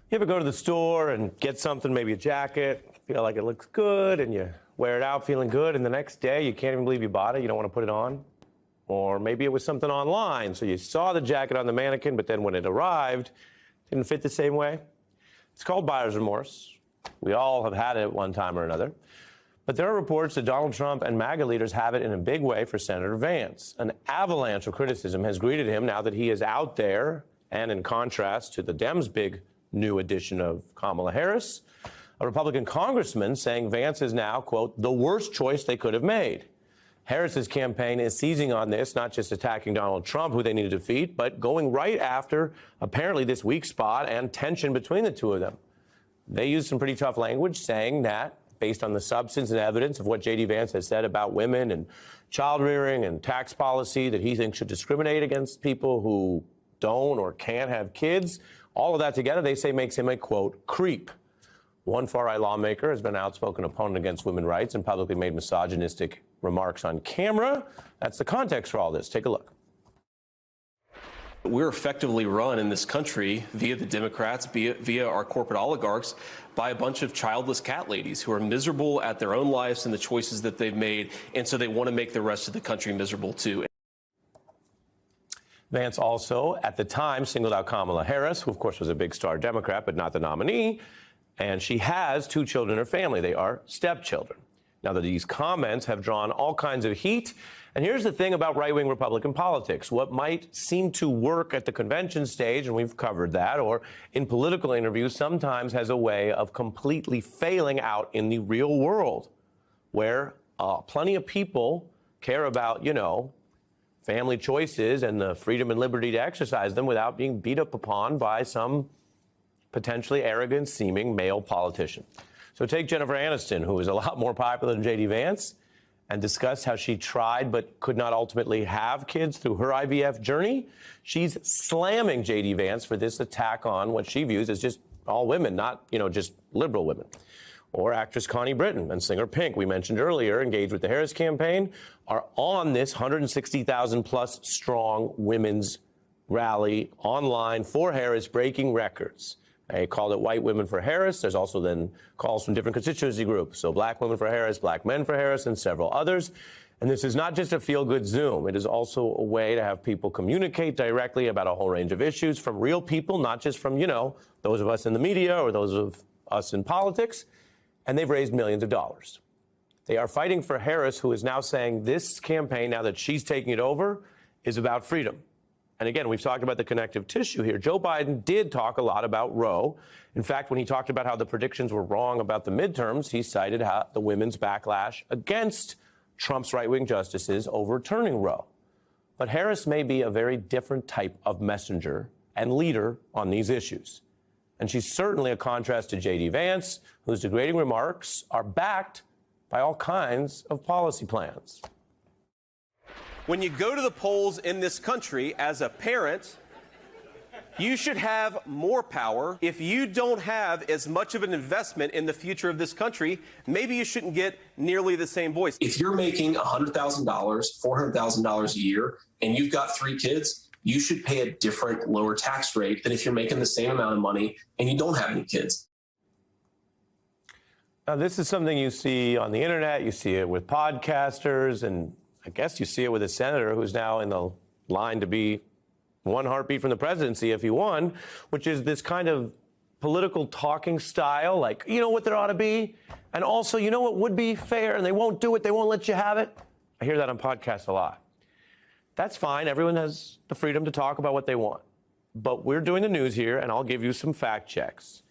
You ever go to the store and get something, maybe a jacket, feel like it looks good, and you wear it out feeling good, and the next day you can't even believe you bought it, you don't want to put it on? Or maybe it was something online, so you saw the jacket on the mannequin, but then when it arrived, it didn't fit the same way? It's called buyer's remorse. We all have had it at one time or another. But there are reports that Donald Trump and MAGA leaders have it in a big way for Senator Vance. An avalanche of criticism has greeted him now that he is out there, and in contrast to the Dems' big new addition of Kamala Harris, a Republican congressman saying Vance is now, quote, the worst choice they could have made. Harris's campaign is seizing on this, not just attacking Donald Trump, who they need to defeat, but going right after, apparently, this weak spot and tension between the two of them. They used some pretty tough language, saying that, based on the substance and evidence of what J.D. Vance has said about women and child rearing and tax policy, that he thinks should discriminate against people who don't or can't have kids, all of that together, they say, makes him a, quote, creep. One far-right lawmaker has been an outspoken opponent against women's rights and publicly made misogynistic remarks on camera. That's the context for all this. Take a look. We're effectively run in this country via the Democrats, via our corporate oligarchs, by a bunch of childless cat ladies who are miserable at their own lives and the choices that they've made, and so they want to make the rest of the country miserable too. Vance also, at the time, singled out Kamala Harris, who, of course, was a big star Democrat, but not the nominee. And she has 2 children in her family. They are stepchildren. Now, these comments have drawn all kinds of heat. And here's the thing about right-wing Republican politics. What might seem to work at the convention stage, and we've covered that, or in political interviews, sometimes has a way of completely failing out in the real world, where plenty of people care about, family choices and the freedom and liberty to exercise them without being beat up upon by some potentially arrogant-seeming male politician. So take Jennifer Aniston, who is a lot more popular than J.D. Vance, and discuss how she tried but could not ultimately have kids through her IVF journey. She's slamming J.D. Vance for this attack on what she views as just all women, not, just liberal women. Or actress Connie Britton and singer Pink, we mentioned earlier, engaged with the Harris campaign, are on this 160,000-plus strong women's rally online for Harris, breaking records. They called it White Women for Harris. There's also then calls from different constituency groups. So Black Women for Harris, Black Men for Harris, and several others. And this is not just a feel-good Zoom. It is also a way to have people communicate directly about a whole range of issues from real people, not just from, those of us in the media or those of us in politics. And they've raised millions of dollars. They are fighting for Harris, who is now saying this campaign, now that she's taking it over, is about freedom. And again, we've talked about the connective tissue here. Joe Biden did talk a lot about Roe. In fact, when he talked about how the predictions were wrong about the midterms, he cited how the women's backlash against Trump's right-wing justices overturning Roe. But Harris may be a very different type of messenger and leader on these issues. And she's certainly a contrast to J.D. Vance, whose degrading remarks are backed by all kinds of policy plans. When you go to the polls in this country as a parent, you should have more power. If you don't have as much of an investment in the future of this country, maybe you shouldn't get nearly the same voice. If you're making $100,000, $400,000 a year, and you've got 3 kids, you should pay a different, lower tax rate than if you're making the same amount of money and you don't have any kids. Now, this is something you see on the internet. You see it with podcasters, and I guess you see it with a senator who's now in the line to be one heartbeat from the presidency if he won, which is this kind of political talking style, like, what there ought to be, and also, what would be fair, and they won't do it, they won't let you have it. I hear that on podcasts a lot. That's fine. Everyone has the freedom to talk about what they want. But we're doing the news here, and I'll give you some fact checks.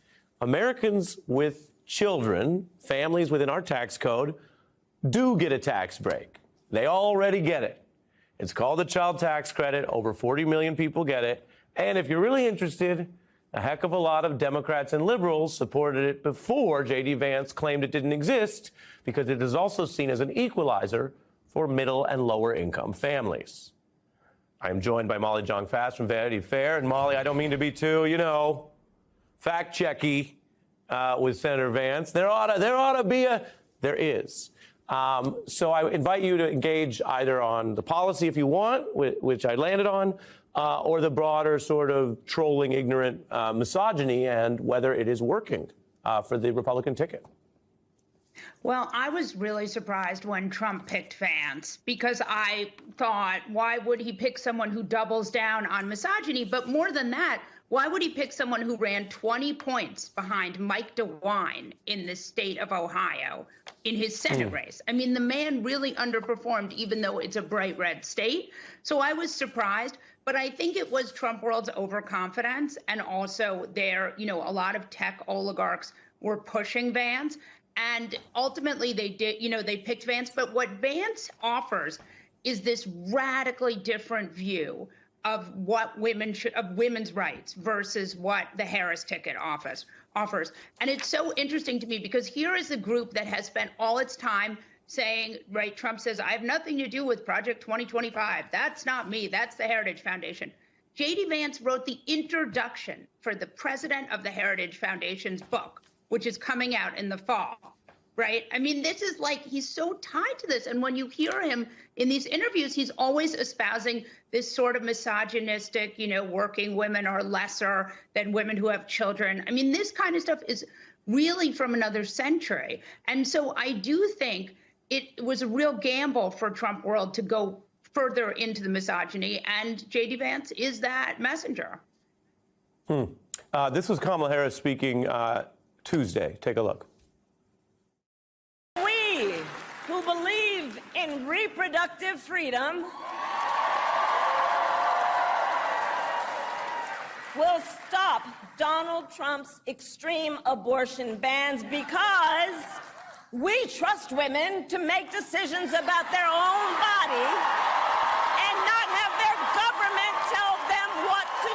Americans with children, families within our tax code, do get a tax break. They already get it. It's called the child tax credit. Over 40 million people get it. And if you're really interested, a heck of a lot of Democrats and liberals supported it before J.D. Vance claimed it didn't exist, because it is also seen as an equalizer for middle and lower income families. I am joined by Molly Jong-Fast from Vanity Fair. And Molly, I don't mean to be too, fact-checky with Senator Vance. There is. So I invite you to engage either on the policy if you want, which I landed on, or the broader sort of trolling, ignorant misogyny, and whether it is working for the Republican ticket? Well, I was really surprised when Trump picked Vance because I thought, why would he pick someone who doubles down on misogyny? But more than that, why would he pick someone who ran 20 points behind Mike DeWine in the state of Ohio in his Senate race? I mean, the man really underperformed, even though it's a bright red state. So I was surprised. But I think it was Trump world's overconfidence. And also a lot of tech oligarchs were pushing Vance. And ultimately they did, they picked Vance. But what Vance offers is this radically different view of what of women's rights versus what the Harris ticket offers. And it's so interesting to me because here is a group that has spent all its time saying, right, Trump says, I have nothing to do with Project 2025. That's not me. That's the Heritage Foundation. J.D. Vance wrote the introduction for the president of the Heritage Foundation's book, which is coming out in the fall, right? I mean, this is like, he's so tied to this. And when you hear him in these interviews, he's always espousing this sort of misogynistic, working women are lesser than women who have children. I mean, this kind of stuff is really from another century. And so I do think it was a real gamble for Trump world to go further into the misogyny, and J.D. Vance is that messenger. This was Kamala Harris speaking Tuesday. Take a look. We who believe in reproductive freedom will stop Donald Trump's extreme abortion bans because we trust women to make decisions about their own body and not have their government tell them what to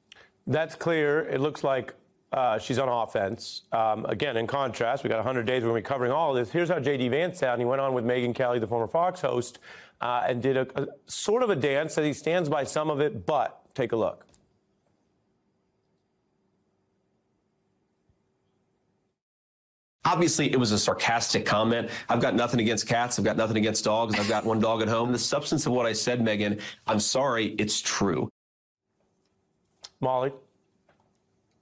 do. That's clear. It looks like she's on offense. Again, in contrast, we got 100 days. We're going to be covering all of this. Here's how J.D. Vance sounded. He went on with Megyn Kelly, the former Fox host, and did a sort of a dance that he stands by some of it, but take a look. Obviously, it was a sarcastic comment. I've got nothing against cats. I've got nothing against dogs. I've got one dog at home. The substance of what I said, Megyn, I'm sorry, it's true. Molly?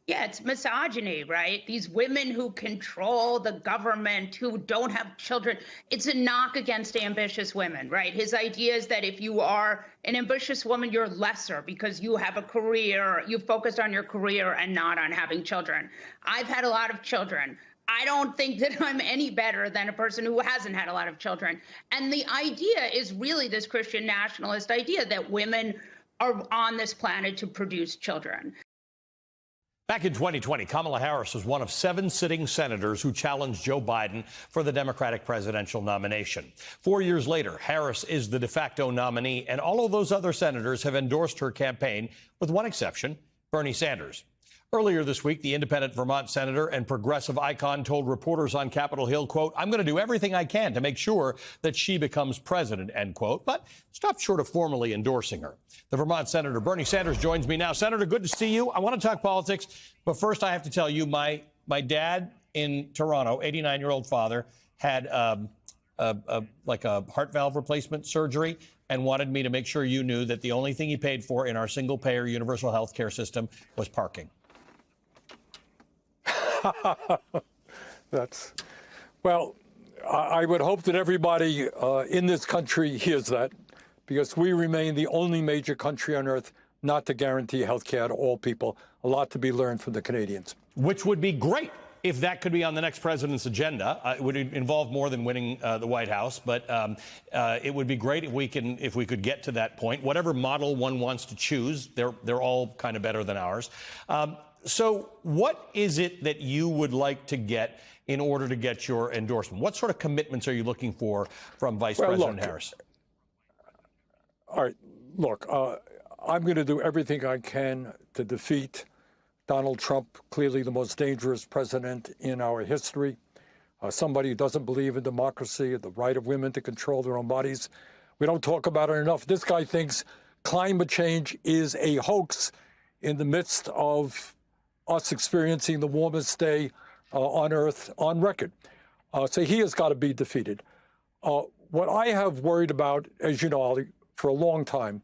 Yeah, it's misogyny, right? These women who control the government, who don't have children. It's a knock against ambitious women, right? His idea is that if you are an ambitious woman, you're lesser because you have a career, you focused on your career and not on having children. I've had a lot of children. I don't think that I'm any better than a person who hasn't had a lot of children. And the idea is really this Christian nationalist idea that women are on this planet to produce children. Back in 2020, Kamala Harris was one of 7 sitting senators who challenged Joe Biden for the Democratic presidential nomination. 4 years later, Harris is the de facto nominee, and all of those other senators have endorsed her campaign, with one exception, Bernie Sanders. Earlier this week, the independent Vermont senator and progressive icon told reporters on Capitol Hill, quote, I'm going to do everything I can to make sure that she becomes president, end quote, but stopped short of formally endorsing her. The Vermont Senator Bernie Sanders joins me now. Senator, good to see you. I want to talk politics, but first I have to tell you, my dad in Toronto, 89-year-old father, had like a heart valve replacement surgery and wanted me to make sure you knew that the only thing he paid for in our single-payer universal health care system was parking. Well, I would hope that everybody in this country hears that, because we remain the only major country on earth not to guarantee health care to all people. A lot to be learned from the Canadians. Which would be great if that could be on the next president's agenda. It would involve more than winning the White House, but it would be great if we could get to that point. Whatever model one wants to choose, they're all kind of better than ours. So what is it that you would like to get in order to get your endorsement? What sort of commitments are you looking for from Vice President Harris? All right, look, I'm going to do everything I can to defeat Donald Trump, clearly the most dangerous president in our history, somebody who doesn't believe in democracy, the right of women to control their own bodies. We don't talk about it enough. This guy thinks climate change is a hoax in the midst of us experiencing the warmest day on Earth on record. So he has got to be defeated. What I have worried about, as you know, Ali, for a long time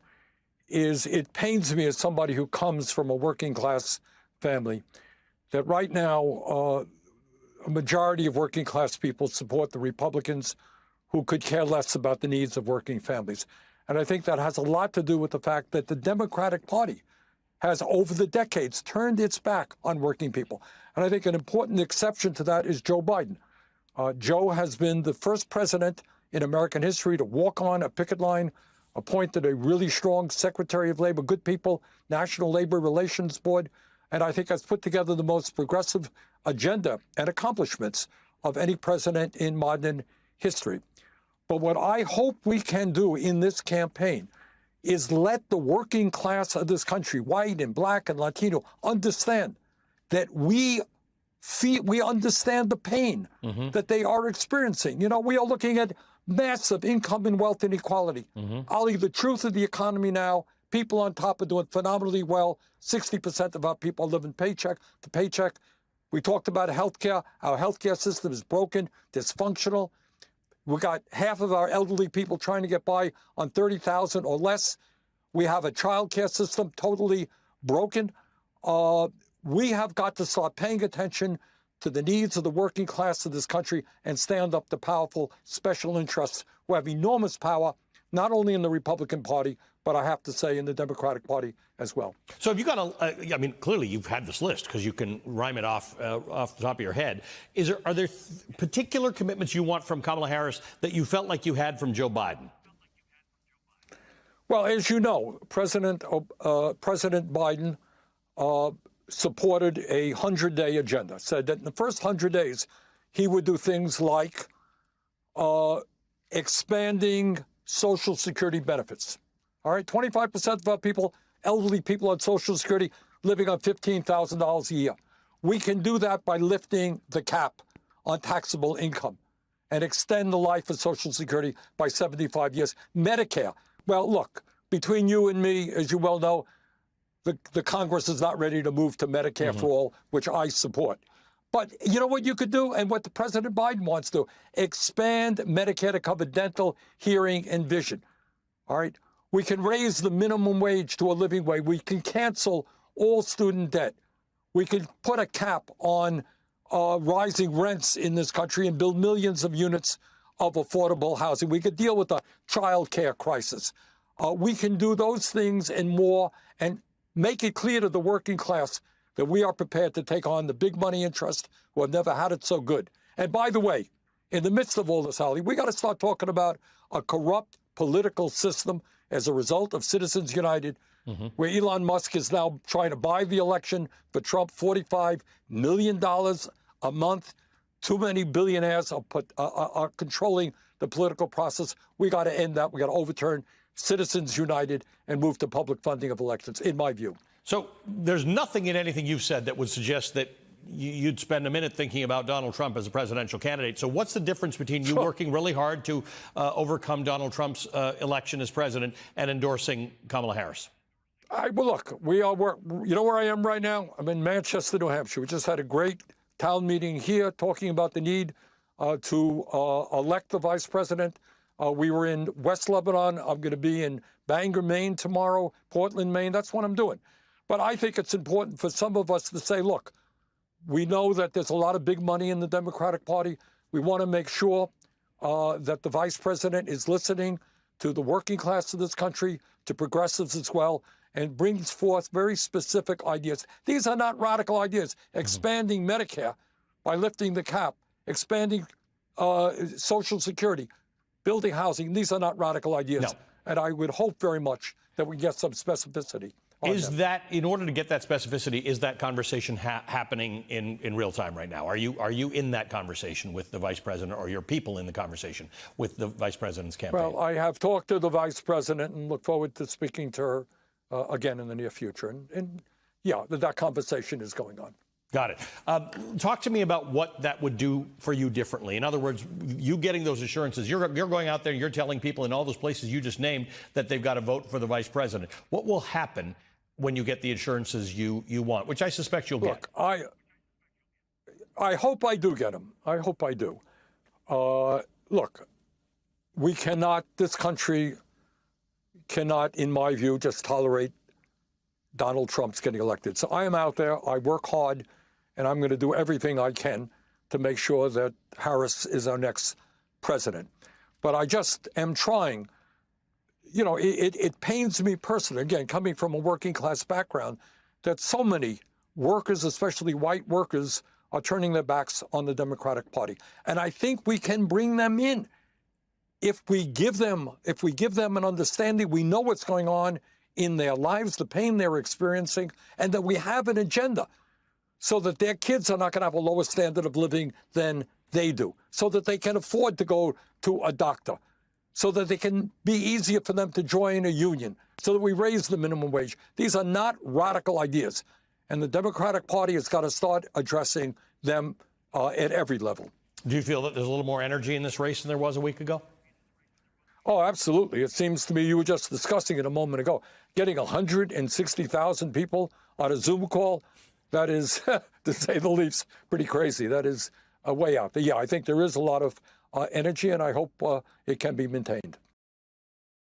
is it pains me as somebody who comes from a working class family that right now a majority of working class people support the Republicans who could care less about the needs of working families. And I think that has a lot to do with the fact that the Democratic Party has, over the decades, turned its back on working people. And I think an important exception to that is Joe Biden. Joe has been the first president in American history to walk on a picket line, appointed a really strong Secretary of Labor, good people, National Labor Relations Board, and I think has put together the most progressive agenda and accomplishments of any president in modern history. But what I hope we can do in this campaign is let the working class of this country, white and black and Latino, understand that we understand the pain that they are experiencing. You know, we are looking at massive income and wealth inequality. Ali, the truth of the economy now, people on top are doing phenomenally well. 60% of our people are living paycheck to paycheck. We talked about healthcare. Our healthcare system is broken, dysfunctional. We got half of our elderly people trying to get by on $30,000 or less. We have a child care system totally broken. We have got to start paying attention to the needs of the working class of this country and stand up to powerful special interests who have enormous power, not only in the Republican Party, but I have to say in the Democratic Party as well. So have you got I mean, clearly you've had this list because you can rhyme it off the top of your head. Are there particular commitments you want from Kamala Harris that you felt like you had from Joe Biden? Well, as you know, President Biden supported a 100-day agenda, said that in the first 100 days, he would do things like expanding Social Security benefits. All right, 25% of our people, elderly people on Social Security, living on $15,000 a year. We can do that by lifting the cap on taxable income and extend the life of Social Security by 75 years. Medicare, well, look, between you and me, as you well know, the Congress is not ready to move to Medicare for all, which I support. But you know what you could do and what the President Biden wants to do? Expand Medicare to cover dental, hearing, and vision. All right? We can raise the minimum wage to a living wage. We can cancel all student debt. We can put a cap on rising rents in this country and build millions of units of affordable housing. We could deal with the child care crisis. We can do those things and more and make it clear to the working class that we are prepared to take on the big money interests who have never had it so good. And by the way, in the midst of all this, Holly, we got to start talking about a corrupt political system as a result of Citizens United, where Elon Musk is now trying to buy the election for Trump, $45 million a month. Too many billionaires are controlling the political process. We got to end that. We got to overturn Citizens United and move to public funding of elections, in my view. So there's nothing in anything you've said that would suggest that you'd spend a minute thinking about Donald Trump as a presidential candidate. So what's the difference between you working really hard to overcome Donald Trump's election as president and endorsing Kamala Harris? Well, look, you know where I am right now? I'm in Manchester, New Hampshire. We just had a great town meeting here talking about the need to elect the vice president. We were in West Lebanon. I'm going to be in Bangor, Maine tomorrow, Portland, Maine. That's what I'm doing. But I think it's important for some of us to say, look, we know that there's a lot of big money in the Democratic Party. We want to make sure that the vice president is listening to the working class of this country, to progressives as well, and brings forth very specific ideas. These are not radical ideas. Expanding Medicare by lifting the cap, expanding Social Security, building housing. These are not radical ideas. No. And I would hope very much that we get some specificity. Is that, in order to get that specificity, is that conversation happening in real time right now? Are you in that conversation with the vice president, or your people in the conversation with the vice president's campaign? Well, I have talked to the vice president and look forward to speaking to her again in the near future. And yeah, that conversation is going on. Got it. Talk to me about what that would do for you differently. In other words, you getting those assurances, you're going out there, you're telling people in all those places you just named that they've got to vote for the vice president. What will happen when you get the assurances you want, which I suspect you'll get? I hope I do get them. I hope I do. Look, we cannot, this country cannot, in my view, just tolerate Donald Trump's getting elected. So I am out there, I work hard, and I'm going to do everything I can to make sure that Harris is our next president. But I just am trying. You know, it pains me personally, again, coming from a working class background, that so many workers, especially white workers, are turning their backs on the Democratic Party. And I think we can bring them in if we give them an understanding, we know what's going on in their lives, the pain they're experiencing, and that we have an agenda so that their kids are not going to have a lower standard of living than they do, so that they can afford to go to a doctor, so that it can be easier for them to join a union, so that we raise the minimum wage. These are not radical ideas. And the Democratic Party has got to start addressing them at every level. Do you feel that there's a little more energy in this race than there was a week ago? Oh, absolutely. It seems to me, you were just discussing it a moment ago, getting 160,000 people on a Zoom call, that is, to say the least, pretty crazy. That is a way out. But yeah, I think there is a lot of energy, and I hope it can be maintained.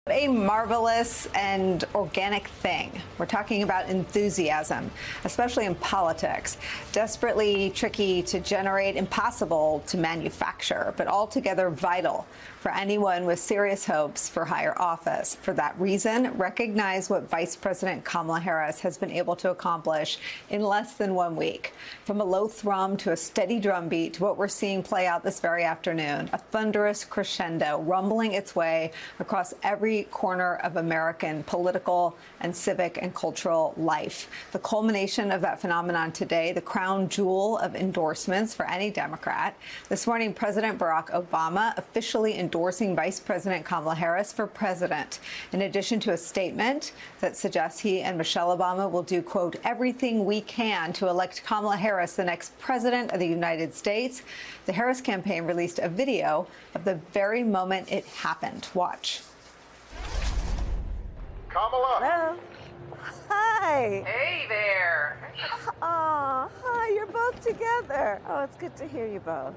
A marvelous and organic thing. We're talking about enthusiasm, especially in politics. Desperately tricky to generate, impossible to manufacture, but altogether vital for anyone with serious hopes for higher office. For that reason, recognize what Vice President Kamala Harris has been able to accomplish in less than 1 week. From a low thrum to a steady drumbeat to what we're seeing play out this very afternoon, a thunderous crescendo rumbling its way across every corner of American political and civic and cultural life. The culmination of that phenomenon today, the crown jewel of endorsements for any Democrat. This morning, President Barack Obama officially endorsing Vice President Kamala Harris for president, in addition to a statement that suggests he and Michelle Obama will do, quote, everything we can to elect Kamala Harris the next president of the United States. The Harris campaign released a video of the very moment it happened. Watch. Kamala. Hello. Hi. Hey there. Oh, hi. You're both together. Oh, it's good to hear you both.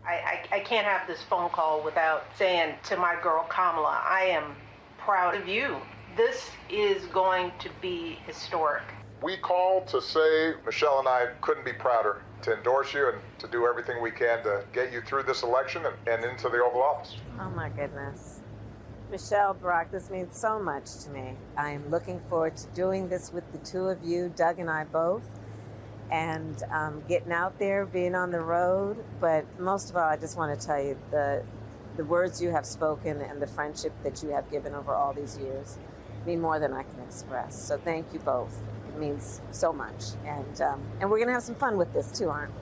I can't have this phone call without saying to my girl Kamala, I am proud of you. This is going to be historic. We called to say Michelle and I couldn't be prouder to endorse you and to do everything we can to get you through this election and into the Oval Office. Oh, my goodness. Michelle, Barack, this means so much to me. I am looking forward to doing this with the two of you, Doug and I both, and getting out there, being on the road. But most of all, I just want to tell you the words you have spoken and the friendship that you have given over all these years mean more than I can express. So thank you both. It means so much. And we're going to have some fun with this, too, aren't we?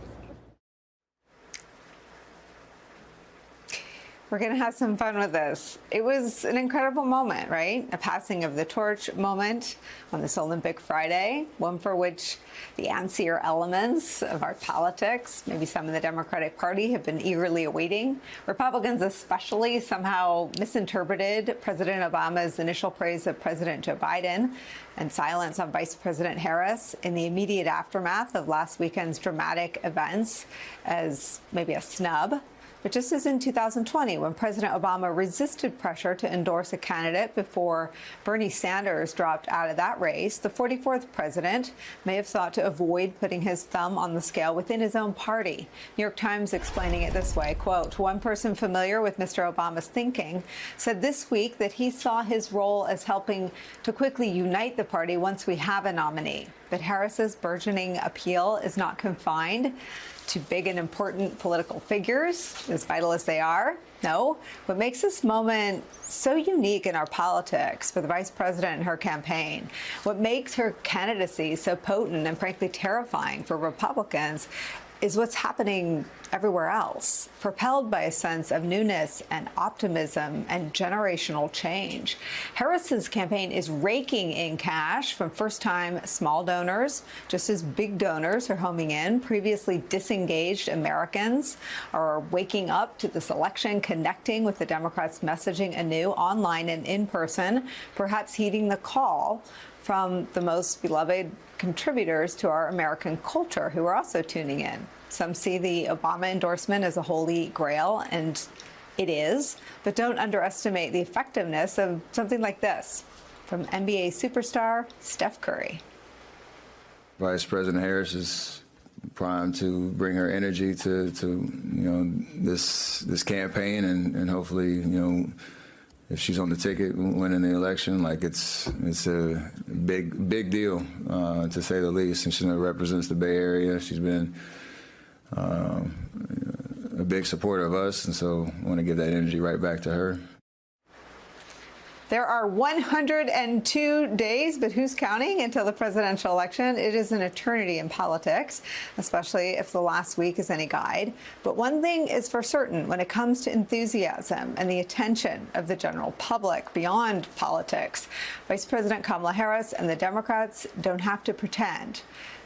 We're going to have some fun with this. It was an incredible moment, right? A passing of the torch moment on this Olympic Friday, one for which the antsier elements of our politics, maybe some in the Democratic Party, have been eagerly awaiting. Republicans especially somehow misinterpreted President Obama's initial praise of President Joe Biden and silence on Vice President Harris in the immediate aftermath of last weekend's dramatic events as maybe a snub. But just as in 2020, when President Obama resisted pressure to endorse a candidate before Bernie Sanders dropped out of that race, the 44th president may have sought to avoid putting his thumb on the scale within his own party. New York Times explaining it this way, quote, one person familiar with Mr. Obama's thinking said this week that he saw his role as helping to quickly unite the party once we have a nominee. But Harris's burgeoning appeal is not confined to big and important political figures, as vital as they are. No, what makes this moment so unique in our politics for the vice president and her campaign, what makes her candidacy so potent and frankly terrifying for Republicans, is what's happening everywhere else, propelled by a sense of newness and optimism and generational change. Harris's campaign is raking in cash from first-time small donors, just as big donors are homing in. Previously disengaged Americans are waking up to this election, connecting with the Democrats' messaging anew, online and in person, perhaps heeding the call from the most beloved contributors to our American culture who are also tuning in. Some see the Obama endorsement as a holy grail, and it is, but don't underestimate the effectiveness of something like this. from NBA superstar Steph Curry. Vice President Harris is primed to bring her energy to this campaign, and hopefully, if she's on the ticket winning the election, like it's a big deal to say the least. And she represents the Bay Area. She's been a big supporter of us, and so I want to give that energy right back to her. There are 102 days, but who's counting, until the presidential election? It is an eternity in politics, especially if the last week is any guide. But one thing is for certain when it comes to enthusiasm and the attention of the general public beyond politics, Vice President Kamala Harris and the Democrats don't have to pretend.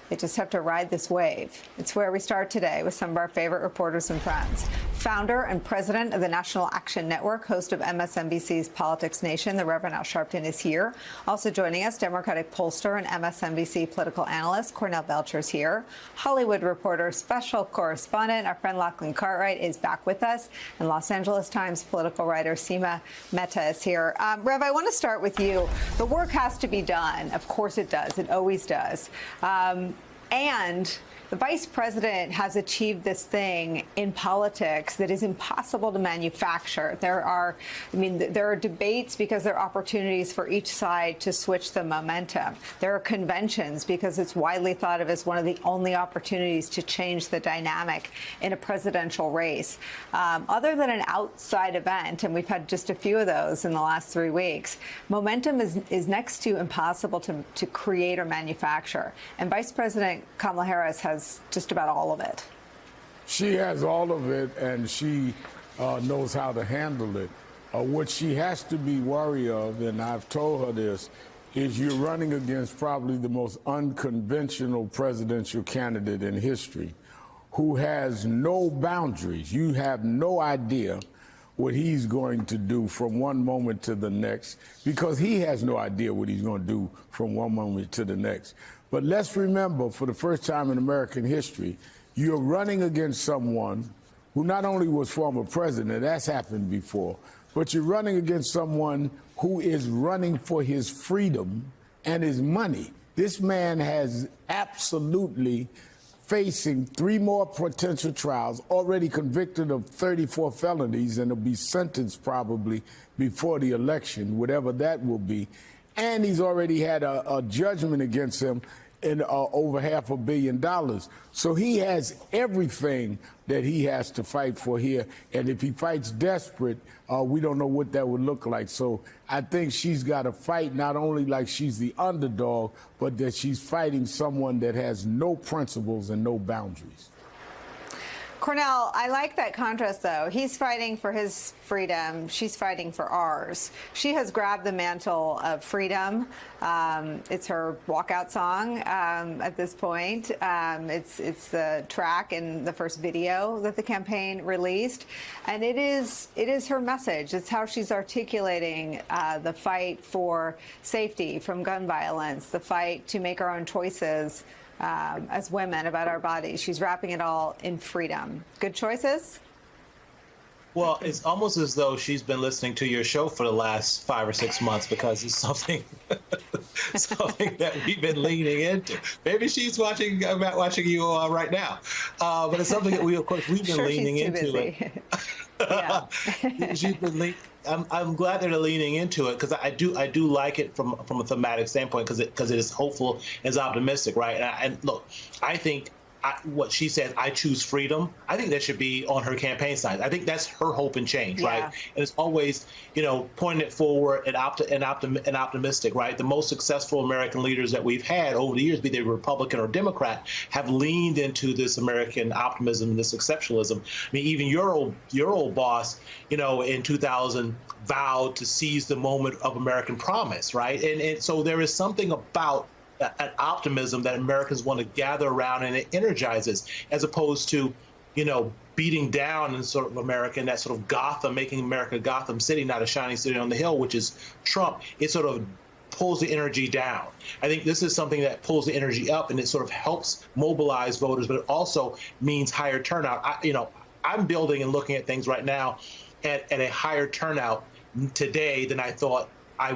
They just have to ride this wave. It's where we start today with some of our favorite reporters and friends. Founder and president of the National Action Network, host of MSNBC's Politics Nation, the Reverend Al Sharpton is here. Also joining us, Democratic pollster and MSNBC political analyst Cornell Belcher is here. Hollywood reporter, special correspondent, our friend Lachlan Cartwright is back with us. And Los Angeles Times political writer Seema Mehta is here. Rev, I want to start with you. The work has to be done. Of course it does. It always does. And the vice president has achieved this thing in politics that is impossible to manufacture. There are debates because there are opportunities for each side to switch the momentum. There are conventions because it's widely thought of as one of the only opportunities to change the dynamic in a presidential race. Other than an outside event, and we've had just a few of those in the last 3 weeks, momentum is next to impossible to create or manufacture. And Vice President Kamala Harris has just about all of it. She has all of it, and she knows how to handle it. What she has to be wary of, and I've told her this, is you're running against probably the most unconventional presidential candidate in history who has no boundaries. You have no idea what he's going to do from one moment to the next, because he has no idea what he's going to do from one moment to the next. But let's remember, for the first time in American history, you're running against someone who not only was former president, that's happened before, but you're running against someone who is running for his freedom and his money. This man has absolutely facing 3 more potential trials, already convicted of 34 felonies, and will be sentenced probably before the election, whatever that will be. And he's already had a judgment against him in over $500 million. So he has everything that he has to fight for here. And if he fights desperate, we don't know what that would look like. So I think she's got to fight not only like she's the underdog, but that she's fighting someone that has no principles and no boundaries. Cornell, I like that contrast, though. He's fighting for his freedom. She's fighting for ours. She has grabbed the mantle of freedom. It's her walkout song at this point. It's the track in the first video that the campaign released. And it is her message. It's how she's articulating the fight for safety from gun violence, the fight to make our own choices as women about our bodies. She's wrapping it all in freedom. Good choices? Well, it's almost as though she's been listening to your show for the last 5 or 6 months, because it's something that we've been leaning into. Maybe she's watching you right now, but it's something that we've been leaning into. Yeah. She's been I'm glad they're leaning into it, because I do like it from a thematic standpoint, because it is hopeful, it's optimistic, right? And look, I think what she said, I choose freedom, I think that should be on her campaign side. I think that's her hope and change, right? And it's always, pointing it forward and optimistic, right? The most successful American leaders that we've had over the years, be they Republican or Democrat, have leaned into this American optimism, this exceptionalism. I mean, even your old boss, in 2000 vowed to seize the moment of American promise, right? And so there is something about an optimism that Americans want to gather around, and it energizes, as opposed to, beating down in sort of America, and that sort of Gotham, making America Gotham City, not a shining city on the hill, which is Trump. It sort of pulls the energy down. I think this is something that pulls the energy up, and it sort of helps mobilize voters, but it also means higher turnout. I'm building and looking at things right now at a higher turnout today than I thought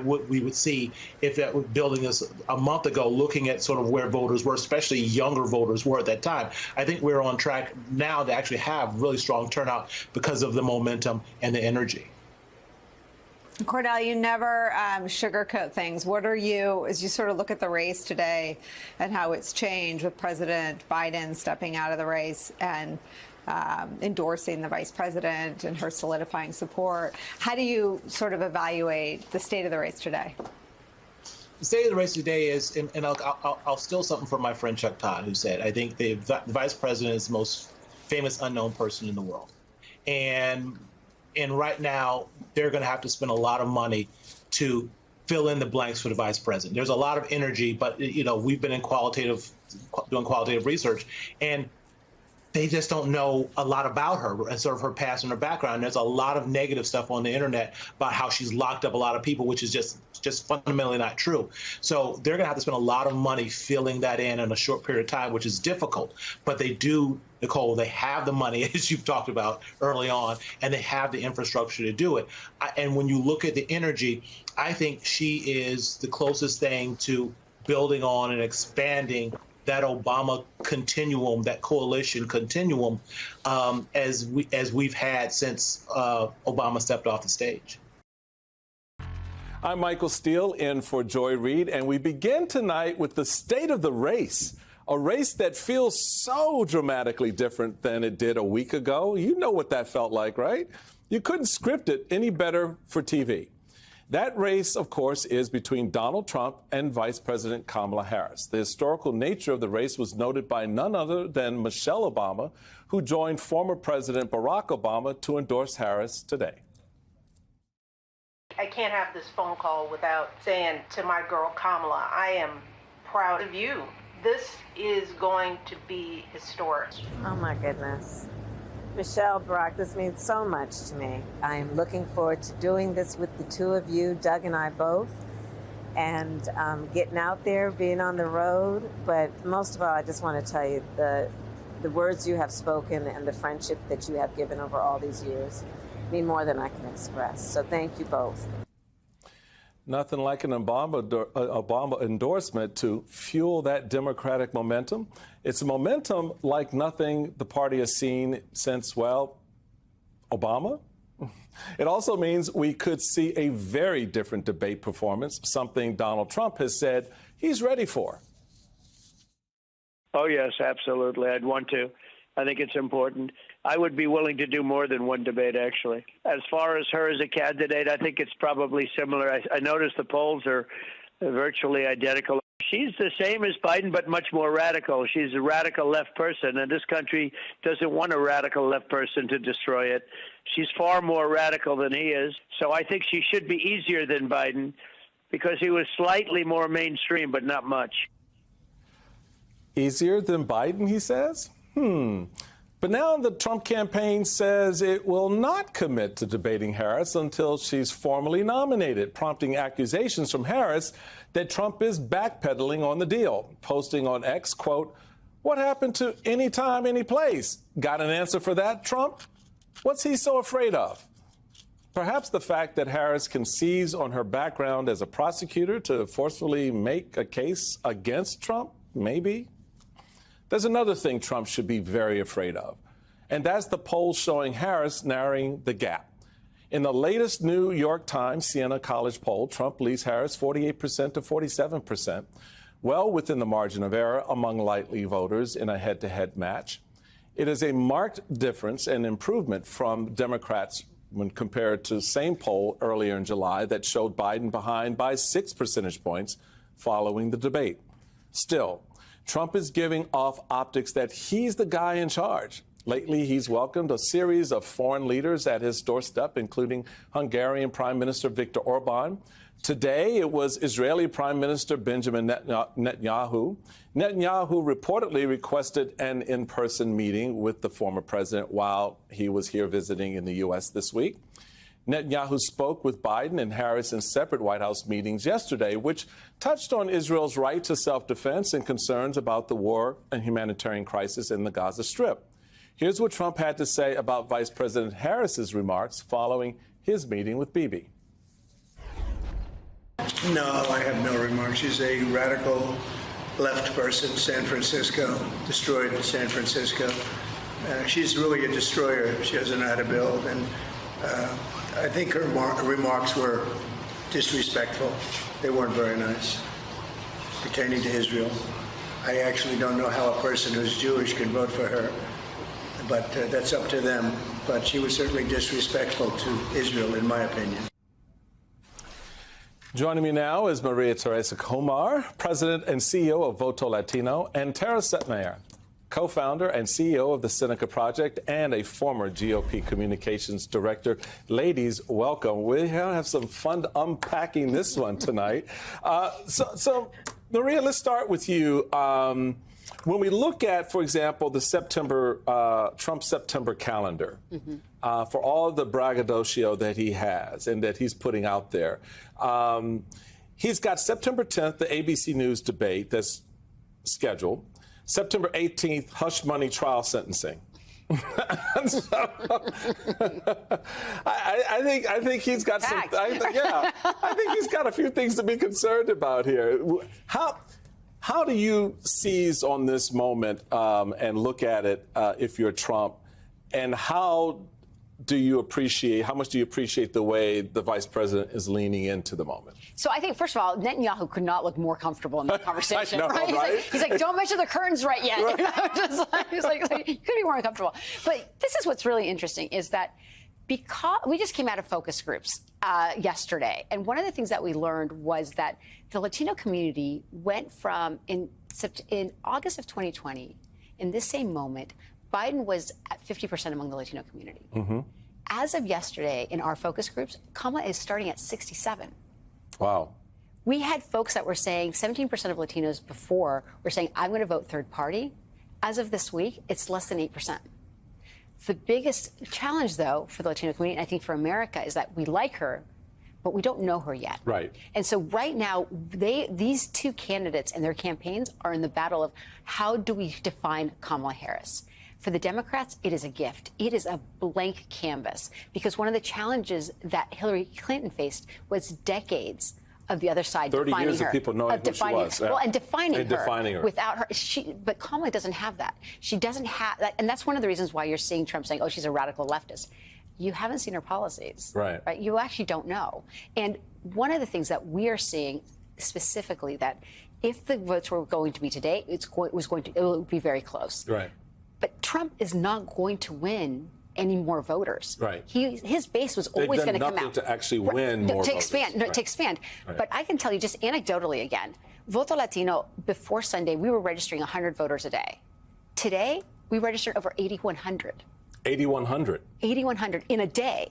we would see if that was building us a month ago, looking at sort of where voters were, especially younger voters were at that time. I think we're on track now to actually have really strong turnout because of the momentum and the energy. Cordell, you never sugarcoat things. What are you, as you sort of look at the race today and how it's changed with President Biden stepping out of the race and endorsing the vice president and her solidifying support, how do you sort of evaluate the state of the race today? The state of the race today is, and I'll steal something from my friend Chuck Todd, who said, I think the vice president is the most famous unknown person in the world. And right now, they're going to have to spend a lot of money to fill in the blanks for the vice president. There's a lot of energy, but we've been doing qualitative research, and they just don't know a lot about her and sort of her past and her background. There's a lot of negative stuff on the internet about how she's locked up a lot of people, which is just fundamentally not true. So they're going to have to spend a lot of money filling that in a short period of time, which is difficult. But they do, Nicole, they have the money, as you've talked about early on, and they have the infrastructure to do it. And when you look at the energy, I think she is the closest thing to building on and expanding that Obama continuum, that coalition continuum, as we've had since Obama stepped off the stage. I'm Michael Steele in for Joy Reid, and we begin tonight with the state of the race, a race that feels so dramatically different than it did a week ago. You know what that felt like, right? You couldn't script it any better for TV. That race, of course, is between Donald Trump and Vice President Kamala Harris. The historical nature of the race was noted by none other than Michelle Obama, who joined former President Barack Obama to endorse Harris today. I can't have this phone call without saying to my girl Kamala, I am proud of you. This is going to be historic. Oh my goodness. Michelle, Barack, this means so much to me. I'm looking forward to doing this with the two of you, Doug and I both, and getting out there, being on the road. But most of all, I just want to tell you the words you have spoken and the friendship that you have given over all these years mean more than I can express. So thank you both. Nothing like an Obama endorsement to fuel that Democratic momentum. It's a momentum like nothing the party has seen since, well, Obama. It also means we could see a very different debate performance, something Donald Trump has said he's ready for. Oh, yes, absolutely. I'd want to. I think it's important. I would be willing to do more than one debate, actually. As far as her as a candidate, I think it's probably similar. I noticed the polls are virtually identical. She's the same as Biden, but much more radical. She's a radical left person, and this country doesn't want a radical left person to destroy it. She's far more radical than he is. So I think she should be easier than Biden because he was slightly more mainstream, but not much. Easier than Biden, he says? But now the Trump campaign says it will not commit to debating Harris until she's formally nominated, prompting accusations from Harris that Trump is backpedaling on the deal, posting on X, quote, "What happened to any time, any place? Got an answer for that, Trump? What's he so afraid of?" Perhaps the fact that Harris can seize on her background as a prosecutor to forcefully make a case against Trump, maybe. There's another thing Trump should be very afraid of, and that's the polls showing Harris narrowing the gap. In the latest New York Times Siena College poll, Trump leads Harris 48% to 47%, well within the margin of error among likely voters in a head-to-head match. It is a marked difference and improvement from Democrats when compared to the same poll earlier in July that showed Biden behind by 6 percentage points following the debate. Still, Trump is giving off optics that he's the guy in charge. Lately, he's welcomed a series of foreign leaders at his doorstep, including Hungarian Prime Minister Viktor Orban. Today, it was Israeli Prime Minister Benjamin Netanyahu. Netanyahu reportedly requested an in-person meeting with the former president while he was here visiting in the U.S. this week. Netanyahu spoke with Biden and Harris in separate White House meetings yesterday, which touched on Israel's right to self-defense and concerns about the war and humanitarian crisis in the Gaza Strip. Here's what Trump had to say about Vice President Harris's remarks following his meeting with Bibi. No, I have no remarks. She's a radical left person. San Francisco, destroyed San Francisco. She's really a destroyer. She doesn't know how to build. And I think her remarks were disrespectful. They weren't very nice pertaining to Israel. I actually don't know how a person who's Jewish can vote for her, but that's up to them. But she was certainly disrespectful to Israel, in my opinion. Joining me now is Maria Teresa Comar, President and CEO of Voto Latino, and Tara Setmayer, co-founder and CEO of the Seneca Project and a former GOP communications director. Ladies, welcome. We have some fun unpacking this one tonight. So, Maria, let's start with you. When we look at, for example, the Trump September calendar, for all the braggadocio that he has and that he's putting out there, he's got September 10th, the ABC News debate that's scheduled. September 18th, hush money trial sentencing. So, I think he's got some. I think he's got a few things to be concerned about here. How do you seize on this moment and look at it if you're Trump, and how much do you appreciate the way the vice president is leaning into the moment? So I think, first of all, Netanyahu could not look more comfortable in that conversation. I know, right? He's like, don't mention the curtains right yet. Right. You know, he's like, he couldn't be more uncomfortable. But this is what's really interesting is that because we just came out of focus groups yesterday, and one of the things that we learned was that the Latino community went from in August of 2020, in this same moment, Biden was at 50% among the Latino community. As of yesterday, in our focus groups, Kamala is starting at 67. Wow. We had folks that were saying 17% of Latinos before were saying, I'm going to vote third party. As of this week, it's less than 8%. The biggest challenge, though, for the Latino community, and I think for America, is that we like her, but we don't know her yet. Right. And so right now, these two candidates and their campaigns are in the battle of how do we define Kamala Harris? For the Democrats, it is a gift. It is a blank canvas, because one of the challenges that Hillary Clinton faced was decades of the other side 30 defining years her. of people knowing who she was. Well, and defining her. Without her. But Kamala doesn't have that. She doesn't have that. And that's one of the reasons why you're seeing Trump saying, oh, she's a radical leftist. You haven't seen her policies. Right. You actually don't know. And one of the things that we are seeing specifically, that if the votes were going to be today, it would be very close. Right. But Trump is not going to win any more voters. Right. His base was always going to come out. To actually win more to voters. expand. No, right. To expand. Right. But I can tell you just anecdotally again, Voto Latino, before Sunday, we were registering 100 voters a day. Today, we registered over 8,100. 8,100? 8,100 in a day.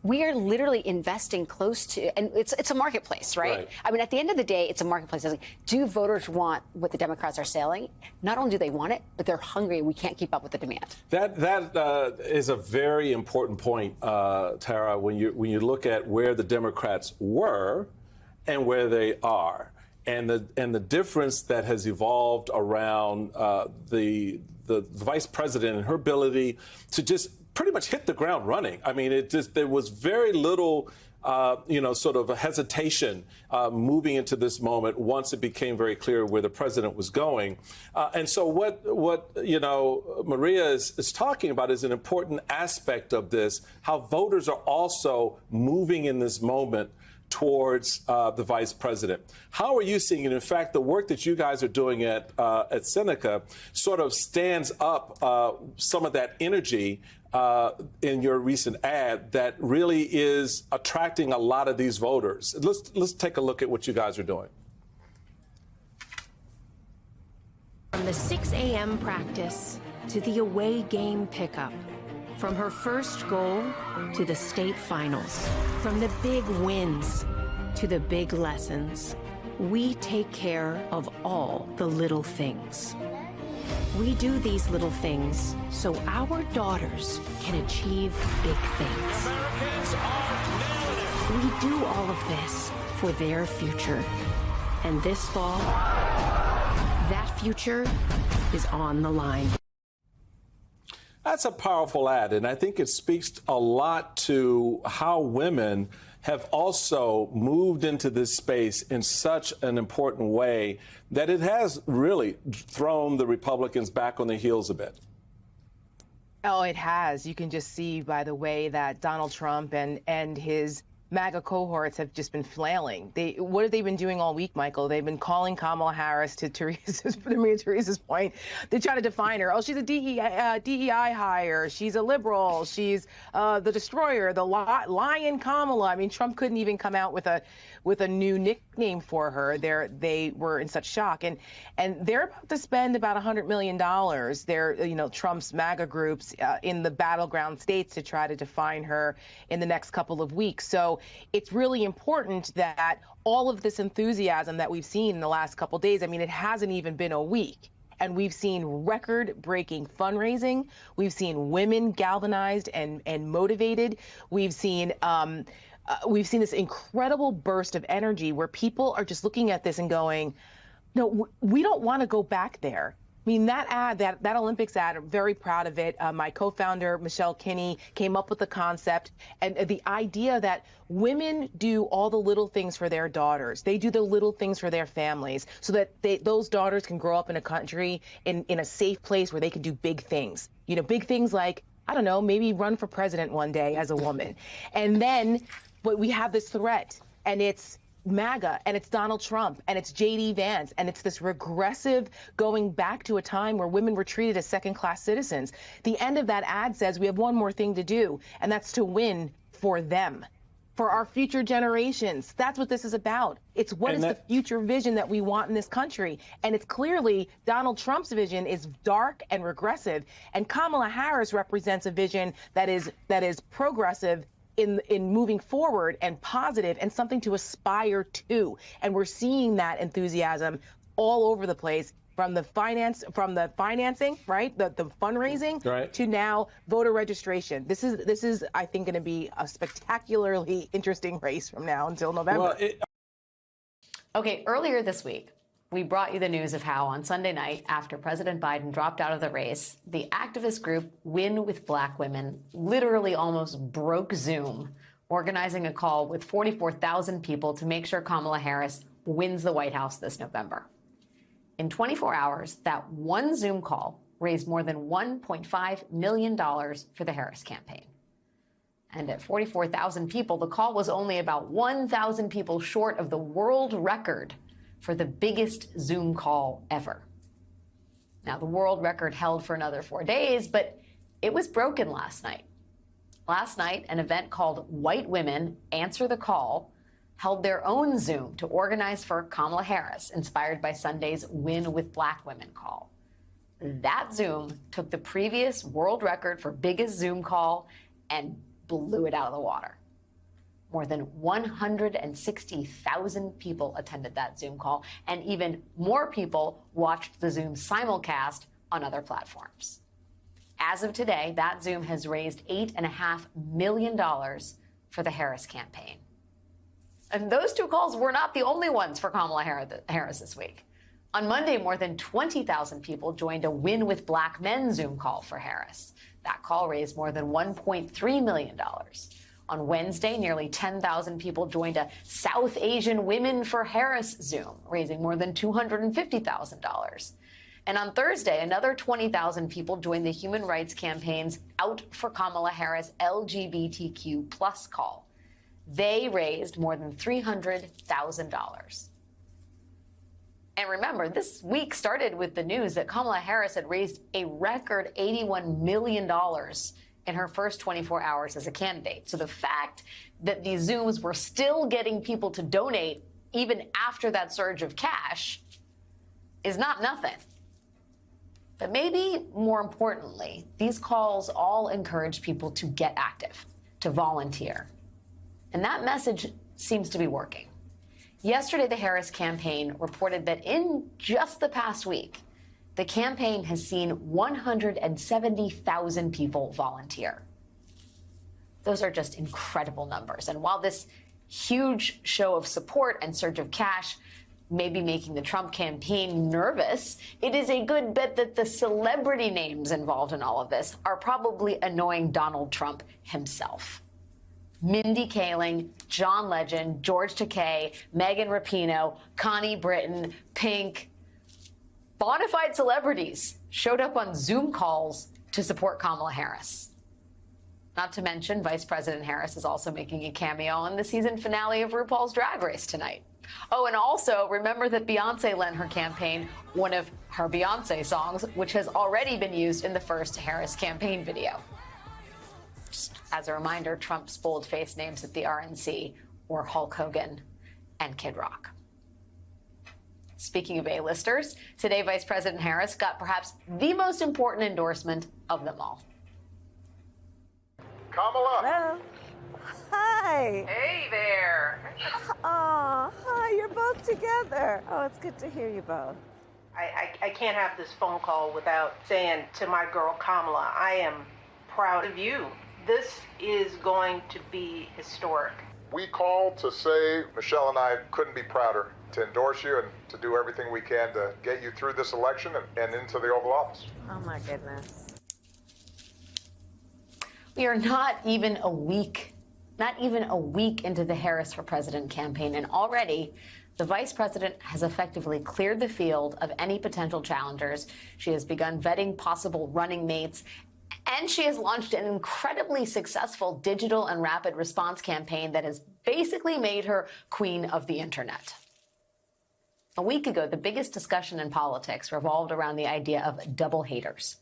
We are literally investing close to, and it's a marketplace, right? I mean, at the end of the day, it's a marketplace. Do voters want what the Democrats are selling? Not only do they want it, but they're hungry. We can't keep up with the demand. That is a very important point, Tara, when you look at where the Democrats were and where they are, and the difference that has evolved around the vice president and her ability to just pretty much hit the ground running. I mean, there was very little, sort of a hesitation moving into this moment once it became very clear where the president was going. And so what Maria is talking about is an important aspect of this, how voters are also moving in this moment towards the vice president. How are you seeing it? In fact, the work that you guys are doing at Seneca sort of stands up some of that energy in your recent ad that really is attracting a lot of these voters. Let's take a look at what you guys are doing. From the 6 a.m. practice to the away game pickup, from her first goal to the state finals, from the big wins to the big lessons, we take care of all the little things. We do these little things so our daughters can achieve big things. We do all of this for their future. And this fall, that future is on the line. That's a powerful ad, and I think it speaks a lot to how women have also moved into this space in such an important way that it has really thrown the Republicans back on their heels a bit. Oh, it has. You can just see by the way that Donald Trump and his MAGA cohorts have just been flailing. What have they been doing all week, Michael? They've been calling Kamala Harris, to Teresa's point. They try to define her. Oh, she's a DEI hire. She's a liberal. She's the destroyer, the lion Kamala. I mean, Trump couldn't even come out with a new nickname for her. They were in such shock, and they're about to spend about $100 million. They're Trump's MAGA groups in the battleground states to try to define her in the next couple of weeks. So it's really important that all of this enthusiasm that we've seen in the last couple of days, I mean, it hasn't even been a week, and we've seen record-breaking fundraising. We've seen women galvanized and motivated. We've seen this incredible burst of energy where people are just looking at this and going, no, we don't want to go back there. I mean, that ad, that Olympics ad, I'm very proud of it. My co-founder, Michelle Kinney, came up with the concept and the idea that women do all the little things for their daughters. They do the little things for their families so that those daughters can grow up in a country, in a safe place where they can do big things. Big things like, I don't know, maybe run for president one day as a woman. And then, but we have this threat, and it's MAGA, and it's Donald Trump, and it's J.D. Vance, and it's this regressive going back to a time where women were treated as second-class citizens. The end of that ad says we have one more thing to do, and that's to win for them, for our future generations. That's what this is about. It's what is the future vision that we want in this country. And it's clearly Donald Trump's vision is dark and regressive, and Kamala Harris represents a vision that is progressive in moving forward and positive and something to aspire to. And we're seeing that enthusiasm all over the place, from the financing, right, the fundraising, right, to now voter registration. This is I think going to be a spectacularly interesting race from now until November. Okay, earlier this week, we brought you the news of how on Sunday night, after President Biden dropped out of the race, the activist group Win with Black Women literally almost broke Zoom, organizing a call with 44,000 people to make sure Kamala Harris wins the White House this November. In 24 hours, that one Zoom call raised more than $1.5 million for the Harris campaign. And at 44,000 people, the call was only about 1,000 people short of the world record for the biggest Zoom call ever. Now, the world record held for another 4 days, but it was broken last night. Last night, an event called White Women Answer the Call held their own Zoom to organize for Kamala Harris, inspired by Sunday's Win with Black Women call. That Zoom took the previous world record for biggest Zoom call and blew it out of the water. More than 160,000 people attended that Zoom call, and even more people watched the Zoom simulcast on other platforms. As of today, that Zoom has raised $8.5 million for the Harris campaign. And those two calls were not the only ones for Kamala Harris this week. On Monday, more than 20,000 people joined a Win with Black Men Zoom call for Harris. That call raised more than $1.3 million. On Wednesday, nearly 10,000 people joined a South Asian Women for Harris Zoom, raising more than $250,000. And on Thursday, another 20,000 people joined the Human Rights Campaign's Out for Kamala Harris LGBTQ+ call. They raised more than $300,000. And remember, this week started with the news that Kamala Harris had raised a record $81 million in her first 24 hours as a candidate. So the fact that these Zooms were still getting people to donate even after that surge of cash is not nothing. But maybe more importantly, these calls all encourage people to get active, to volunteer. And that message seems to be working. Yesterday, the Harris campaign reported that in just the past week, the campaign has seen 170,000 people volunteer. Those are just incredible numbers. And while this huge show of support and surge of cash may be making the Trump campaign nervous, it is a good bet that the celebrity names involved in all of this are probably annoying Donald Trump himself. Mindy Kaling, John Legend, George Takei, Megan Rapinoe, Connie Britton, Pink, bona fide celebrities showed up on Zoom calls to support Kamala Harris. Not to mention, Vice President Harris is also making a cameo on the season finale of RuPaul's Drag Race tonight. Oh, and also remember that Beyonce lent her campaign one of her Beyonce songs, which has already been used in the first Harris campaign video. Just as a reminder, Trump's bold-faced names at the RNC were Hulk Hogan and Kid Rock. Speaking of A-listers, today Vice President Harris got perhaps the most important endorsement of them all. Kamala. Hello. Hi. Hey there. Oh, hi, you're both together. Oh, it's good to hear you both. I can't have this phone call without saying to my girl Kamala, I am proud of you. This is going to be historic. We called to say Michelle and I couldn't be prouder to endorse you and to do everything we can to get you through this election and into the Oval Office. Oh, my goodness. We are not even a week into the Harris for President campaign, and already the vice president has effectively cleared the field of any potential challengers. She has begun vetting possible running mates, and she has launched an incredibly successful digital and rapid response campaign that has basically made her queen of the internet. A week ago, the biggest discussion in politics revolved around the idea of double haters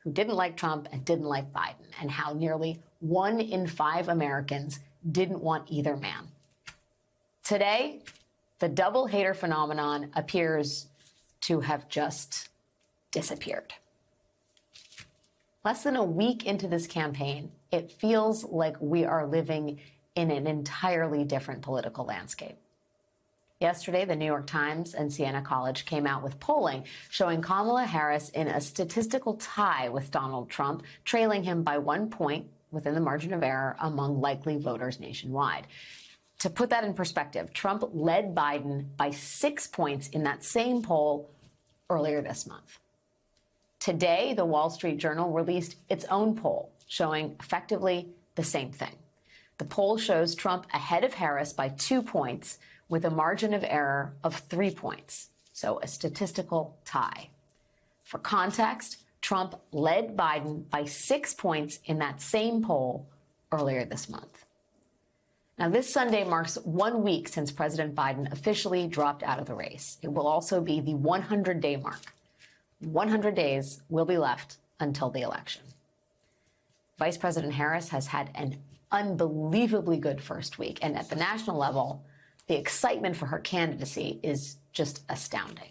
who didn't like Trump and didn't like Biden, and how nearly 1 in 5 Americans didn't want either man. Today, the double hater phenomenon appears to have just disappeared. Less than a week into this campaign, it feels like we are living in an entirely different political landscape. Yesterday, the New York Times and Siena College came out with polling showing Kamala Harris in a statistical tie with Donald Trump, trailing him by 1 point within the margin of error among likely voters nationwide. To put that in perspective, Trump led Biden by 6 points in that same poll earlier this month. Today, the Wall Street Journal released its own poll showing effectively the same thing. The poll shows Trump ahead of Harris by 2 points with a margin of error of 3 points, so a statistical tie. For context, Trump led Biden by 6 points in that same poll earlier this month. Now, this Sunday marks 1 week since President Biden officially dropped out of the race. It will also be the 100-day mark. 100 days will be left until the election. Vice President Harris has had an unbelievably good first week, and at the national level, the excitement for her candidacy is just astounding.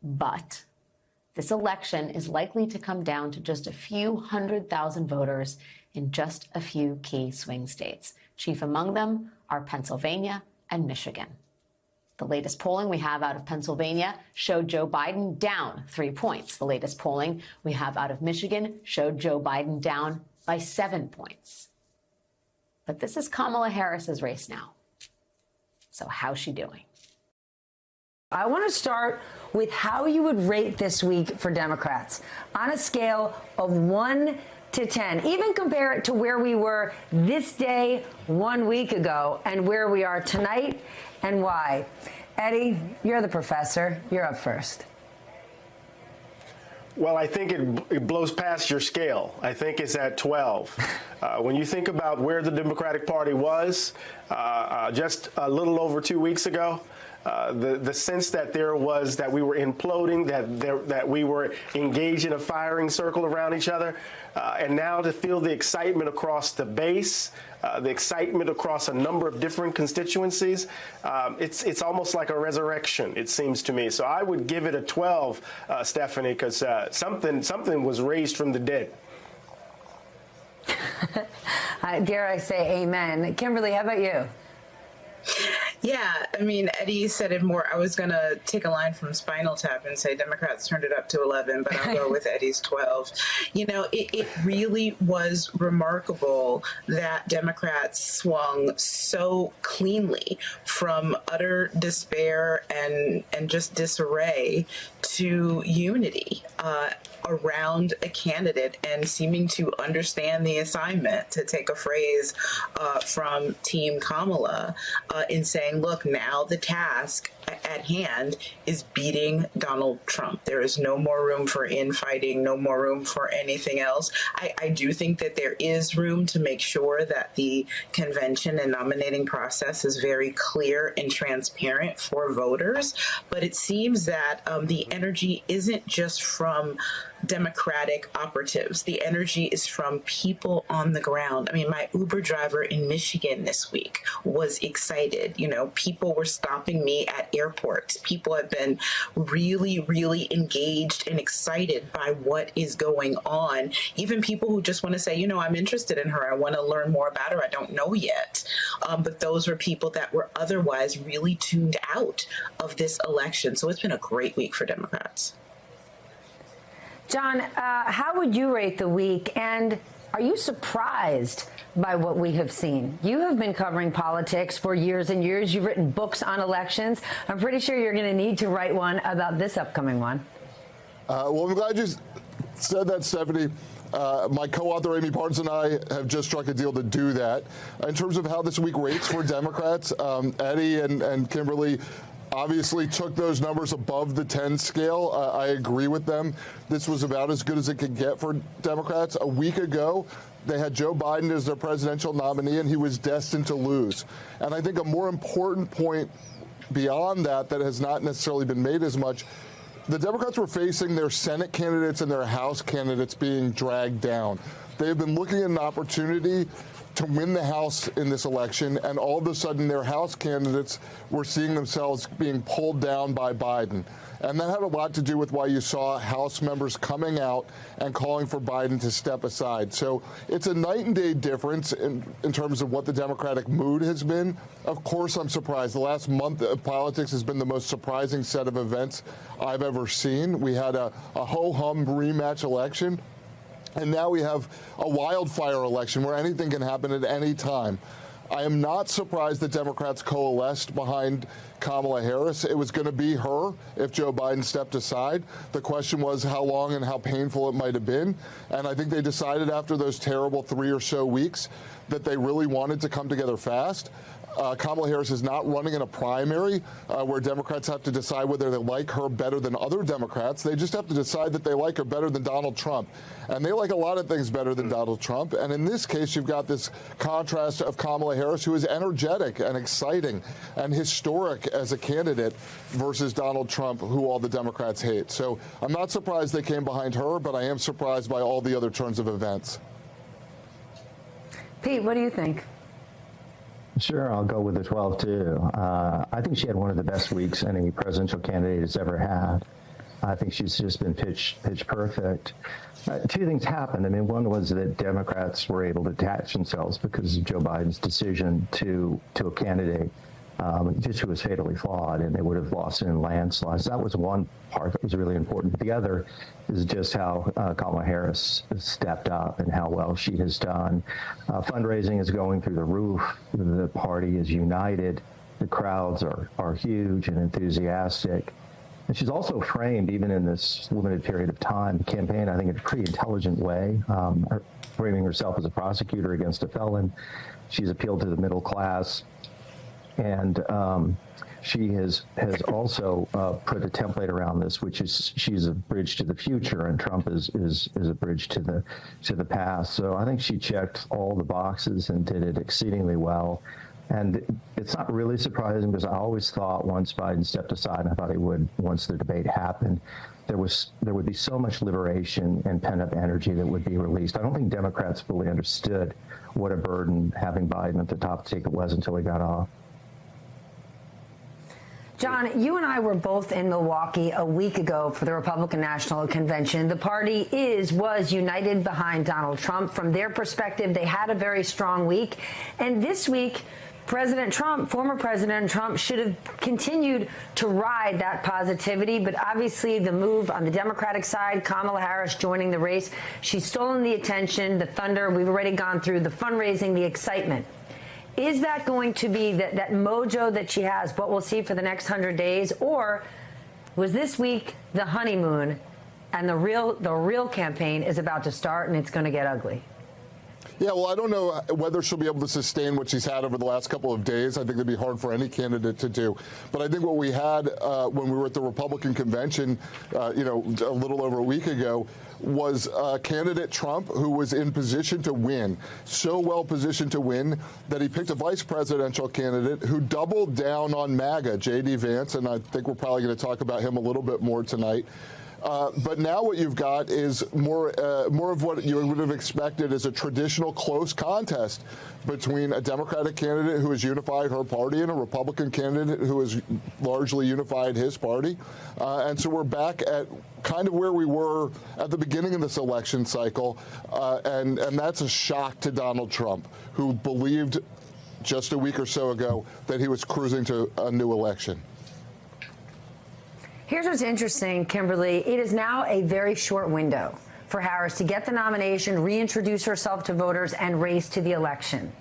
But this election is likely to come down to just a few 100,000 voters in just a few key swing states. Chief among them are Pennsylvania and Michigan. The latest polling we have out of Pennsylvania showed Joe Biden down 3 points. The latest polling we have out of Michigan showed Joe Biden down by 7 points. But this is Kamala Harris's race now. So how's she doing? I want to start with how you would rate this week for Democrats on a scale of 1 to 10. Even compare it to where we were this day 1 week ago and where we are tonight and why. Eddie, you're the professor. You're up first. Well, I think it blows past your scale. I think it's at 12. When you think about where the Democratic Party was just a little over 2 weeks ago, the sense that that we were imploding, that we were engaged in a firing circle around each other, and now to feel the excitement across the base, the excitement across a number of different constituencies, it's almost like a resurrection, it seems to me. So I would give it a 12, Stephanie, because something was raised from the dead. Dare I say amen. Kimberly, how about you? Yeah, I mean, Eddie said it more. I was going to take a line from Spinal Tap and say Democrats turned it up to 11, but I'll go with Eddie's 12. You know, it really was remarkable that Democrats swung so cleanly from utter despair and just disarray to unity. around a candidate and seeming to understand the assignment, to take a phrase from Team Kamala, in saying, look, now the task at hand is beating Donald Trump. There is no more room for infighting, no more room for anything else. I do think that there is room to make sure that the convention and nominating process is very clear and transparent for voters. But it seems that the energy isn't just from Democratic operatives. The energy is from people on the ground. I mean, my Uber driver in Michigan this week was excited. You know, people were stopping me at airports. People have been really, really engaged and excited by what is going on. Even people who just want to say, you know, I'm interested in her. I want to learn more about her. I don't know yet. But those were people that were otherwise really tuned out of this election. So it's been a great week for Democrats. John, how would you rate the week? And are you surprised by what we have seen? You have been covering politics for years and years. You've written books on elections. I'm pretty sure you're going to need to write one about this upcoming one. Well, I'm glad you said that, Stephanie. My co-author Amy Parnes and I have just struck a deal to do that. In terms of how this week rates for Democrats, Eddie and Kimberly obviously took those numbers above the 10 scale. I agree with them. This was about as good as it could get for Democrats. A week ago, they had Joe Biden as their presidential nominee, and he was destined to lose. And I think a more important point beyond that has not necessarily been made as much, the Democrats were facing their Senate candidates and their House candidates being dragged down. They have been looking at an opportunity to win the House in this election, and all of a sudden their House candidates were seeing themselves being pulled down by Biden. And that had a lot to do with why you saw House members coming out and calling for Biden to step aside. So it's a night and day difference in terms of what the Democratic mood has been. Of course, I'm surprised. The last month of politics has been the most surprising set of events I've ever seen. We had a ho-hum rematch election. And now we have a wildfire election where anything can happen at any time. I am not surprised that Democrats coalesced behind Kamala Harris. It was going to be her if Joe Biden stepped aside. The question was how long and how painful it might have been. And I think they decided after those terrible 3 or so weeks that they really wanted to come together fast. Kamala Harris is not running in a primary where Democrats have to decide whether they like her better than other Democrats. They just have to decide that they like her better than Donald Trump. And they like a lot of things better than Donald Trump. And in this case, you've got this contrast of Kamala Harris, who is energetic and exciting and historic as a candidate, versus Donald Trump, who all the Democrats hate. So I'm not surprised they came behind her, but I am surprised by all the other turns of events. Pete, what do you think? Sure, I'll go with the 12, too. I think she had one of the best weeks any presidential candidate has ever had. I think she's just been pitch perfect. Two things happened. I mean, one was that Democrats were able to attach themselves because of Joe Biden's decision to a candidate just who was fatally flawed, and they would have lost in landslides. That was one part that was really important. But the other is just how Kamala Harris stepped up and how well she has done. Fundraising is going through the roof. The party is united. The crowds are huge and enthusiastic. And she's also framed, even in this limited period of time, the campaign, I think, in a pretty intelligent way, framing herself as a prosecutor against a felon. She's appealed to the middle class. And she has also put a template around this, which is she's a bridge to the future, and Trump is a bridge to the past. So I think she checked all the boxes and did it exceedingly well. And it's not really surprising, because I always thought once Biden stepped aside, and I thought he would once the debate happened, there would be so much liberation and pent-up energy that would be released. I don't think Democrats fully understood what a burden having Biden at the top of the ticket was until he got off. John, you and I were both in Milwaukee a week ago for the Republican National Convention. The party was united behind Donald Trump. From their perspective, they had a very strong week. And this week, President Trump, former President Trump, should have continued to ride that positivity. But obviously, the move on the Democratic side, Kamala Harris joining the race, she's stolen the attention, the thunder. We've already gone through the fundraising, the excitement. Is that going to be that mojo that she has, what we'll see for the next 100 days? Or was this week the honeymoon and the real campaign is about to start, and it's going to get ugly. Yeah, well, I don't know whether she'll be able to sustain what she's had over the last couple of days. I think it'd be hard for any candidate to do. But I think what we had when we were at the Republican convention, a little over a week ago, was candidate Trump, who was in position to win, so well positioned to win that he picked a vice presidential candidate who doubled down on MAGA, J.D. Vance, and I think we're probably going to talk about him a little bit more tonight. But now what you've got is more of what you would have expected as a traditional close contest between a Democratic candidate who has unified her party and a Republican candidate who has largely unified his party. And so we're back at kind of where we were at the beginning of this election cycle. And that's a shock to Donald Trump, who believed just a week or so ago that he was cruising to a new election. Here's what's interesting, Kimberly. It is now a very short window for Harris to get the nomination, reintroduce herself to voters, and race to the election.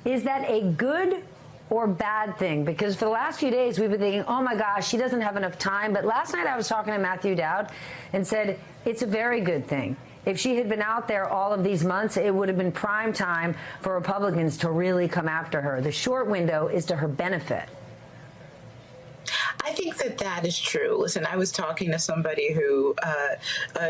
Is that a good or bad thing? Because for the last few days, we've been thinking, oh my gosh, she doesn't have enough time. But last night I was talking to Matthew Dowd and said it's a very good thing. If she had been out there all of these months, it would have been prime time for Republicans to really come after her. The short window is to her benefit. I think that is true. Listen, I was talking to somebody who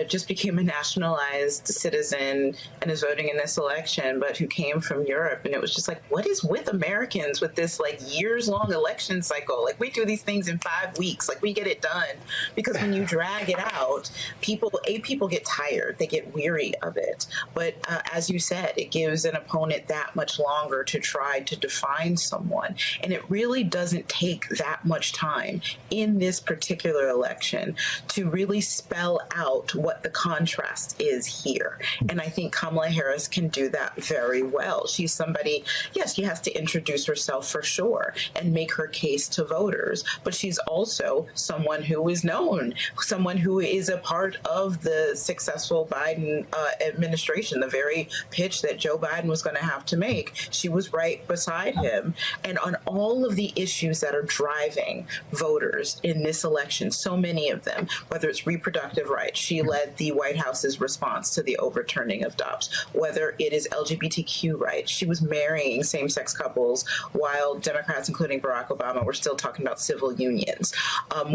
just became a nationalized citizen and is voting in this election, but who came from Europe. And it was just like, what is with Americans with this years-long election cycle? We do these things in 5 weeks. We get it done. Because when you drag it out, people get tired. They get weary of it. But as you said, it gives an opponent that much longer to try to define someone. And it really doesn't take that much time in this particular election to really spell out what the contrast is here. And I think Kamala Harris can do that very well. She's somebody, yes, she has to introduce herself for sure and make her case to voters, but she's also someone who is known, someone who is a part of the successful Biden administration, the very pitch that Joe Biden was going to have to make. She was right beside him. And on all of the issues that are driving voters in this election, so many of them, whether it's reproductive rights, she led the White House's response to the overturning of Dobbs, whether it is LGBTQ rights, she was marrying same-sex couples while Democrats, including Barack Obama, were still talking about civil unions,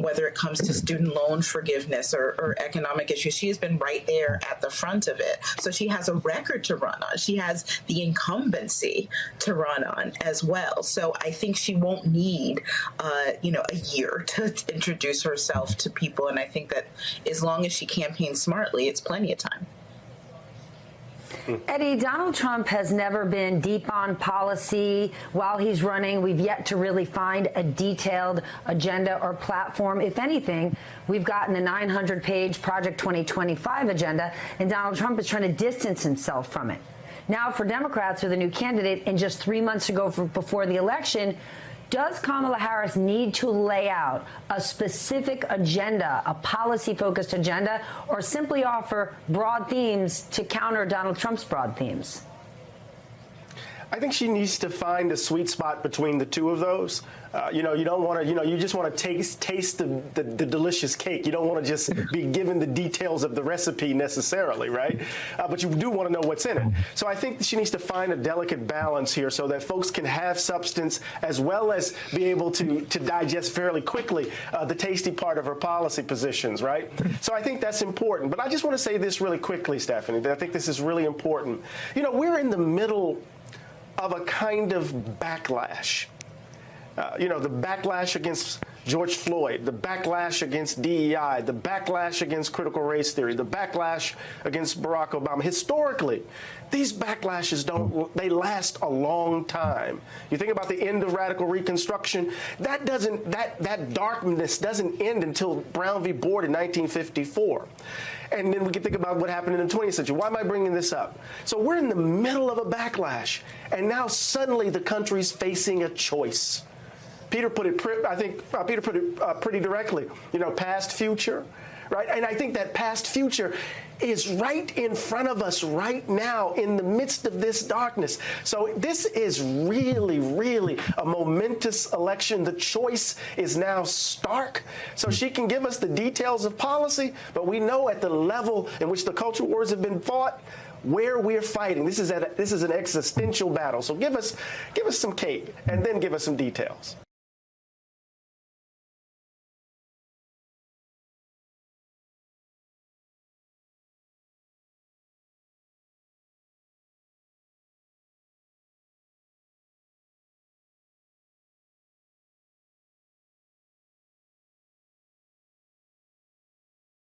whether it comes to student loan forgiveness or economic issues, she has been right there at the front of it. So she has a record to run on. She has the incumbency to run on as well. So I think she won't need, a year to introduce herself to people. And I think that as long as she campaigns smartly, it's plenty of time. Eddie, Donald Trump has never been deep on policy while he's running. We've yet to really find a detailed agenda or platform. If anything, we've gotten a 900-page Project 2025 agenda, and Donald Trump is trying to distance himself from it. Now, for Democrats with a new candidate, and just 3 months ago before the election, does Kamala Harris need to lay out a specific agenda, a policy-focused agenda, or simply offer broad themes to counter Donald Trump's broad themes? I think she needs to find a sweet spot between the two of those. You don't want to, you just want to taste the delicious cake. You don't want to just be given the details of the recipe necessarily, right? But you do want to know what's in it. So I think she needs to find a delicate balance here so that folks can have substance as well as be able to digest fairly quickly the tasty part of her policy positions, right? So I think that's important. But I just want to say this really quickly, Stephanie. I think this is really important. We're in the middle of a kind of backlash. The backlash against George Floyd, the backlash against DEI, the backlash against critical race theory, the backlash against Barack Obama. Historically, these backlashes they last a long time. You think about the end of radical Reconstruction, that darkness doesn't end until Brown v. Board in 1954. And then we can think about what happened in the 20th century. Why am I bringing this up? So we're in the middle of a backlash, and now suddenly the country's facing a choice. Peter put it pretty directly. Past, future, right? And I think that past future is right in front of us right now in the midst of this darkness. So this is really, really a momentous election. The choice is now stark. So she can give us the details of policy, but we know at the level in which the culture wars have been fought, where we're fighting. This is an existential battle. So give us some cake and then give us some details.